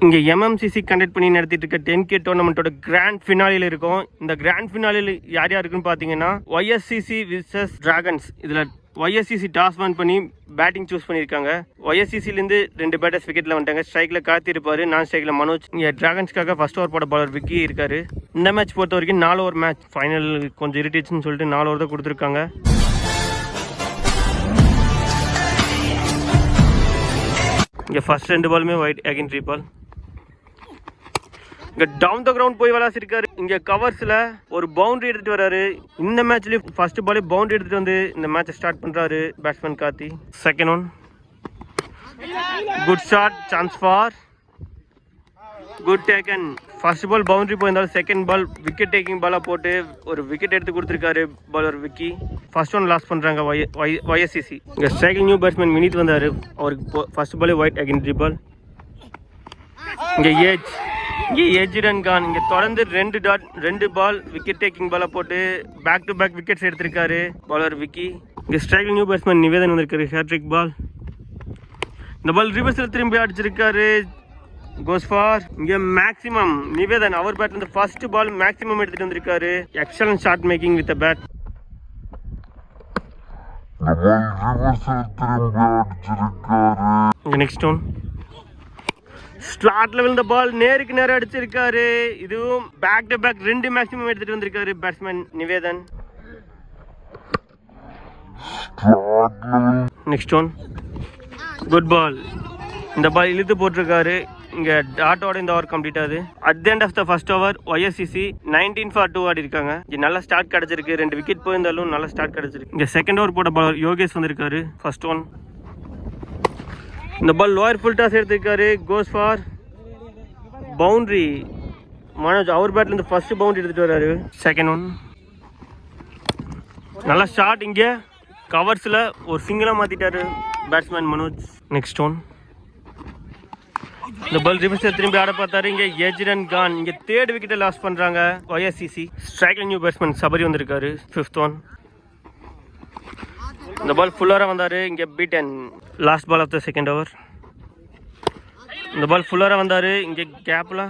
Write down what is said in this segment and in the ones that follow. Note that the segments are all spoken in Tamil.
இங்கே எம்எம்சிசி கண்டக்ட் பண்ணி நடத்திட்டு இருக்க 10K டோர்னமெண்ட்டோட கிராண்ட் ஃபினாலியில் இருக்கும். இந்த கிராண்ட் ஃபினாலியில் யார் யாருக்குன்னு பார்த்தீங்கன்னா ஒய்எஸ்சிசி விசஸ் டிராகன்ஸ். இதில் ஒய்எஸ்சிசி டாஸ் வின் பண்ணி பேட்டிங் சூஸ் பண்ணியிருக்காங்க. ஒய்எஸ்சிசிலேருந்து 2 பேட்டர்ஸ் விக்கெட்டில் வந்துட்டாங்க. ஸ்ட்ரைக்கில் கார்த்தி இருப்பார், நான் ஸ்ட்ரைக்கில் மனோஜ். இங்கே டிராகன்ஸ்க்காக ஃபர்ஸ்ட் ஓவர் போட பாலர் விக்கி இருக்காரு. இந்த மேட்ச் பொறுத்த வரைக்கும் 4 ஓவர் மேட்ச். ஃபைனல் கொஞ்சம் இரிட்டேஷன் சொல்லிட்டு 4 ஓவர் தான் கொடுத்துருக்காங்க. இங்கே ஃபர்ஸ்ட் 2 பாலுமே ஒயிட் அகைன் 3 பால். இங்கே டவுன் த கிரவுண்ட் போய் விளாசிருக்காரு. இங்கே கவர்ஸில் ஒரு பவுண்டரி எடுத்துகிட்டு வர்றாரு. இந்த மேட்ச்லேயும் ஃபர்ஸ்ட் பாலே பவுண்டரி எடுத்துகிட்டு வந்து இந்த மேட்சை ஸ்டார்ட் பண்ணுறாரு batsman Karthi. Second one, good shot, chance for, good taken. First ball boundary போயிருந்தாலும் செகண்ட் பால் விக்கெட் டேக்கிங் பாலாக போட்டு ஒரு விக்கெட் எடுத்து கொடுத்துருக்காரு bowler Vicky. First one loss பண்ணுறாங்க ஒய்எஸ்சிசி. இங்கே ஸ்ட்ரைக்கிங் நியூ பேட்ஸ்மேன் வினித் வந்தார். அவருக்கு ஃபர்ஸ்ட் பாலே ஒயிட் அகைன் 3 பால். இங்கே ஏஜ் ரன் கான். இங்கே தொடர்ந்து 2 பால் விக்கெட் டேக்கிங் பாலாக போட்டு பேக் டு பேக் விக்கெட்ஸ் எடுத்திருக்காரு பாலர் விக்கி. இங்கே ஸ்ட்ரைக்கிங் நியூ பேட்ஸ்மேன் நிவேதன் வந்திருக்காரு. Hat trick ball. இந்த பால் ரிவர்ஸில் திரும்பி அடிச்சிருக்காரு. Goes for. இங்கே மேக்ஸிமம் நிவேதன் அவர் பேட்ல இருந்து ஃபர்ஸ்ட் பால் மேக்ஸிமம் எடுத்துட்டு வந்திருக்காரு. Excellent shot making with bat. Next one, ஸ்லாட்ல விழுந்த பால் நேருக்கு நேரம் அடிச்சிருக்காரு. இதுவும் பேக் டு பேக் 2 மேக்ஸிமம் எடுத்துட்டு வந்திருக்காரு batsman Nivedhan. Next one, good ball. இந்த பால் இழுத்து போட்டிருக்காரு. இங்கே டாட்டோட இந்த ஓவர் கம்ப்ளீட் ஆகுது. At the end of the first over YSCC 19 for 2 ஆடி இருக்காங்க. இங்கே நல்ல ஸ்டார்ட் கிடச்சிருக்கு. 2 விக்கெட் போயிருந்தாலும் நல்ல ஸ்டார்ட் கிடச்சிருக்கு. இங்கே செகண்ட் ஓவர் போட்ட பாலர் யோகேஷ் வந்திருக்காரு. ஃபர்ஸ்ட் ஒன், இந்த பால் லோயர் ஃபுல் டாஸ் எடுத்திருக்காரு. Goes for boundary. மனோஜ் அவர் பேட்லேருந்து ஃபர்ஸ்ட் பவுண்டரி எடுத்துகிட்டு வர்றாரு. செகண்ட் ஒன், நல்ல ஷாட். இங்கே கவர்ஸில் ஒரு சிங்கிளாக மாற்றிட்டாரு பேட்ஸ்மேன் மனோஜ். நெக்ஸ்ட் ஒன், இந்த பால் ரிவர்ஸில் திரும்பி ஆட பார்த்தாரு. இங்கே ஏஜ் ரன் கான். இங்கே 3rd விக்கெட்டை லாஸ் பண்ணுறாங்க ஒய்எஸ்சிசி. ஸ்ட்ரைக்கில் நியூ பேட்ஸ்மேன் சபரி வந்திருக்காரு. 5th ஒன், இந்த பால் ஃபுல்லாராக வந்தார். இங்கே beaten. Last ball of the second over. இந்த பால் ஃபுல்லாராக வந்தார். இங்கே கேப்பில்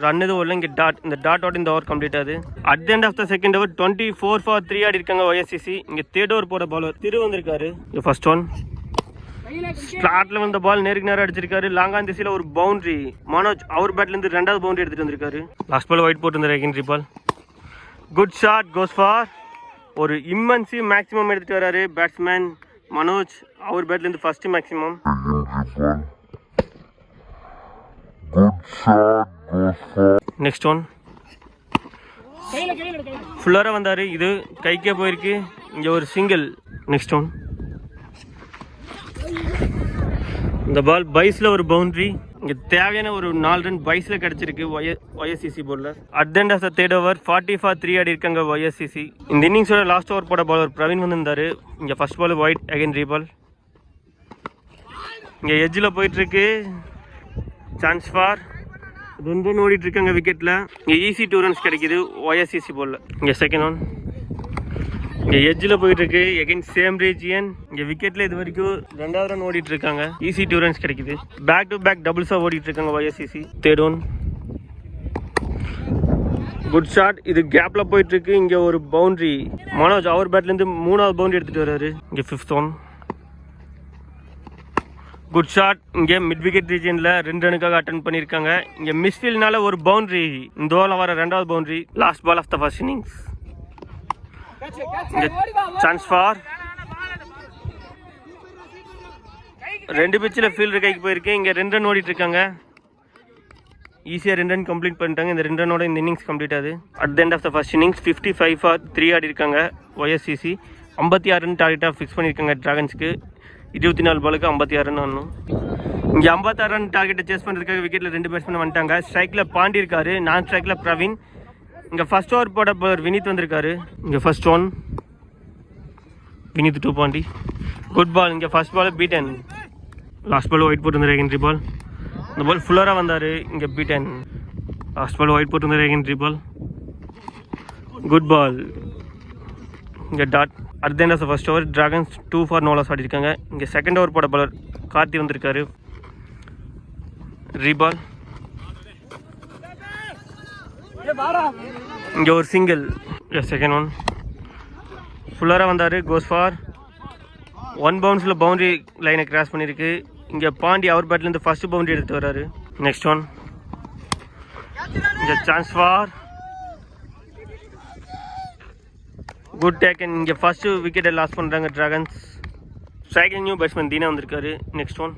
ரன் எதுவும் இல்லை. இங்கே இந்த டாட்டோட இந்த ஓவர் கம்ப்ளீட் ஆகுது. At the end of the second over 24 for 3 ஆடி இருக்காங்க ஒய்எஸ்சிசி. இங்கே 3rd ஓவர் போட பாலர் திரு வந்திருக்காரு. இங்கே ஃபர்ஸ்ட் ஒன், ஸ்லாட்ல வந்த பால் நேருக்கு நேரம் அடிச்சிருக்காரு. லாங்கான் திசையில் ஒரு பவுண்டரி. மனோஜ் அவர் பேட்லேருந்து 2வது பவுண்டரி எடுத்துகிட்டு வந்திருக்காரு. லாஸ்ட் பால் ஒயிட் போட்டு இருந்தார். Again 3 ball. Good shot, goes four. ஒரு இம்மன்சி மேக்ஸிமம் எடுத்துகிட்டு வர்றாரு பேட்ஸ்மேன் மனோஜ். அவர் பேட்லேருந்து ஃபர்ஸ்ட் மேக்ஸிமம். நெக்ஸ்ட் ஒன், ஃபுல்லாராக வந்தார். இது கைக்கே போயிருக்கு. இங்கே ஒரு சிங்கிள். நெக்ஸ்ட் ஒன், இந்த பால் பைஸில் ஒரு பவுண்டரி. இங்கே தேவையான ஒரு 4 ரன் பைஸில் கிடச்சிருக்கு ஒய்எஸ்சிசி போலில். At the end of the 3rd over 40 for 3 ஆடி இருக்காங்க ஒய்எஸ்சிசி. இந்த இன்னிங்ஸோட லாஸ்ட் ஓவர் போட பாலர் பிரவீன் வந்திருந்தார். இங்கே first ball wide again 3 ball. இங்கே எட்ஜில் போயிட்டுருக்கு. சான்ஸ் ஃபார் 2 ரன் ஓடிட்டுருக்காங்க விக்கெட்டில். இங்கே ஈஸி 2 runs கிடைக்கிது ஒய்எஸ்சிசி போலில். இங்கே செகண்ட் ஒன், இங்கே எட்ஜில் போயிட்டுருக்கு. Again same region. இங்கே விக்கெட்டில் இது வரைக்கும் 2வது ரன் ஓடிட்டுருக்காங்க. ஈஸி 2 runs கிடைக்குது. பேக் டு பேக் டபுள்ஸாக ஓடிட்டுருக்காங்க YSCC. 3rd one, good shot. இது கேப்பில் போயிட்டுருக்கு. இங்கே ஒரு பவுண்டரி. மனோஜ் அவர் பேட்லேருந்து 3வது பவுண்டரி எடுத்துகிட்டு வர்றாரு. இங்கே 5th ஒன், குட் ஷாட். இங்கே மிட் விக்கெட் ரீஜனில் 2 ரனுக்காக அட்டன் பண்ணியிருக்காங்க. இங்கே மிஸ்ஃபீல்ட்னால ஒரு பவுண்டரி. இந்த ஓவரில் வர 2வது boundary. Last ball of the first innings. Chance for. 2 பிச்சில் ஃபீல்டர் கைக்கு போயிருக்கு. இங்கே 2 ரன் ஓடிட்டு இருக்காங்க. ஈஸியாக 2 ரன் கம்ப்ளீட் பண்ணிட்டாங்க. இந்த 2 ரனோட இந்த இன்னிங்ஸ் கம்ப்ளீட் ஆகுது. At the end of the first innings 55 for 3 ஆடி இருக்காங்க ஒய்எஸ்சிசி. 56 ரன் டார்கெட்டாக ஃபிக்ஸ் பண்ணியிருக்காங்க டிராகன்ஸ்க்கு. 24 பாலுக்கு 56 ரன் ஆடணும். இங்கே 56 ரன் டார்கெட்டை சேஸ் பண்ணுறதுக்காக விக்கெட்டில் 2 பேட்ஸ்மேன் வந்துட்டாங்க. ஸ்ட்ரைக்கில் பாண்டி இருக்காரு. நான் ஸ்ட்ரைக்கில் பிரவீன். இங்கே ஃபர்ஸ்ட் ஓவர் போட பாலர் வினித் வந்திருக்காரு. இங்கே first one, Vineeth 2 Pandi. Good ball. இங்கே first ball beaten. Last ball wide போட்டு இருந்தார். 3 பால். இந்த பால் ஃபுல்லாராக வந்தார். இங்கே பீட்டன். லாஸ்ட் பால் ஒயிட் போட்டு இருந்தார். 3 பால். Good ball. இங்கே dot. At the end of the first over Dragons 2 for no loss ஆடிருக்காங்க. இங்கே செகண்ட் ஓவர் போட பாலர் கார்த்தி வந்திருக்காரு. ரீபால். இங்கே ஒரு சிங்கிள். செகண்ட் ஒன் ஃபுல்லராக வந்தார். கோஸ் ஃபார் 1 பவுன்ஸில் பவுண்டரி லைனை கிராஸ் பண்ணியிருக்கு. இங்கே பாண்டி அவர் பேட்லேருந்து ஃபர்ஸ்ட் பவுண்டரி எடுத்து வர்றாரு. Next one. இங்கே சான்ஸ் ஃபார் குட் டேக்கன். இங்கே ஃபர்ஸ்ட் விக்கெட்டை லாஸ் பண்ணுறாங்க Dragons. Striking new batsman Dheena வந்திருக்காரு. Next one.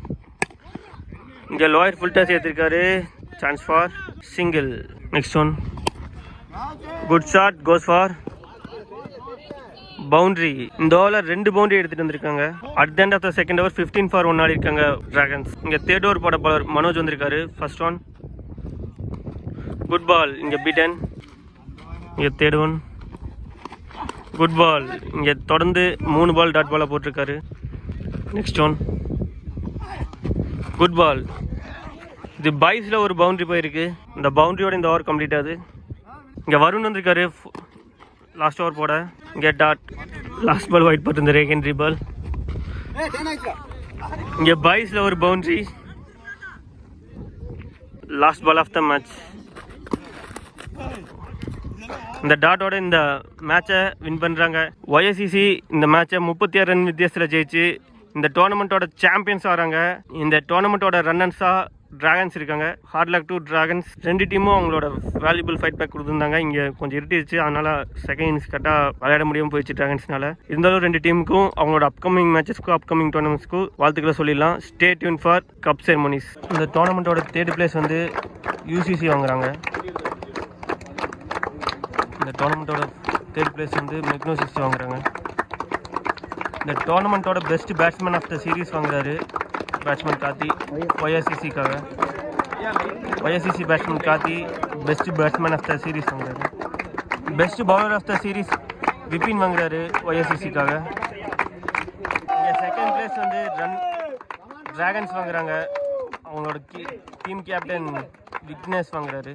இங்கே லோயர் ஃபுல்டாக சேர்த்துருக்காரு. Chance for single. Next one. Good shot. Goes for boundary. இந்த ஓவரில் 2 பவுண்டரி எடுத்துகிட்டு வந்திருக்காங்க. At the end of the second over 15 for 1 ஆடி இருக்காங்க டிராகன்ஸ். இங்கே தேர்ட் ஓவர் போட பாலர் மனோஜ் வந்திருக்காரு. First one. Good ball. இங்கே பீட்டன். இங்கே தேர்ட் ஒன். Good ball. இங்கே தொடர்ந்து 3 பால் டாட் பாலாக போட்டிருக்காரு. Next one. Good ball. இது பைஸில் ஒரு பவுண்ட்ரி போயிருக்கு. இந்த பவுண்ட்ரியோட இந்த ஓவர் கம்ப்ளீட் ஆகுது. இங்கே வருண் வந்திருக்காரு லாஸ்ட் ஓவர் போட. இங்கே டாட். லாஸ்ட் பால் ஒயிட் போட்டு இருந்தார். Secondary ball. இங்கே பைஸில் ஒரு boundary. Last ball of the match. இந்த டாட்டோட இந்த மேட்சை வின் பண்ணுறாங்க. ஒய்எஸ்சிசி இந்த மேட்சை 36 ரன் வித்தியாசத்தில் ஜெயிச்சு இந்த டோர்னமெண்ட்டோட சாம்பியன்ஸ் ஆகிறாங்க. இந்த டோர்னமெண்ட்டோட ரன்னர்ஸாக டிராகன்ஸ் இருக்காங்க. Hard luck to dragons. 2 டீமும் அவங்களோட வேல்யூபிள் ஃபைட் பேக் கொடுத்துருந்தாங்க. இங்கே கொஞ்சம் இருட்டிச்சு, அதனால் செகண்ட் இன்னிங்ஸ் கரெக்டாக விளையாட முடியாமல் போயிடுச்சு டிராகன்ஸ்னால. இருந்தாலும் 2 டீமுக்கும் அவங்களோட அப்கமிங் மேட்சஸ்க்கும் அப்கமிங் டோர்னமெண்ட்ஸ்க்கும் வாழ்த்துக்களை சொல்லிடலாம். Stay tune for cup ceremonies. இந்த டோர்னமெண்ட்டோட 3rd பிளேஸ் வந்து யூசிசி வாங்குறாங்க. இந்த டோர்னமெண்ட்டோட 3rd பிளேஸ் வந்து மெக்னோசிஸ் வாங்குறாங்க. இந்த டோர்னமெண்ட்டோட best batsman of the series வாங்குறாரு பேட்ஸ்மேன் கார்த்தி ஒய்எஸ்சிசிக்காக. YSCC batsman Karthi best batsman of the series வாங்குறாரு. Best bowler of the series Vipin வாங்குறாரு ஒய்எஸ்சிசிக்காக. இங்கே செகண்ட் பிளேஸ் வந்து டிராகன்ஸ் வாங்குறாங்க. அவங்களோட டீம் கேப்டன் விக்னேஷ் வாங்குறாரு.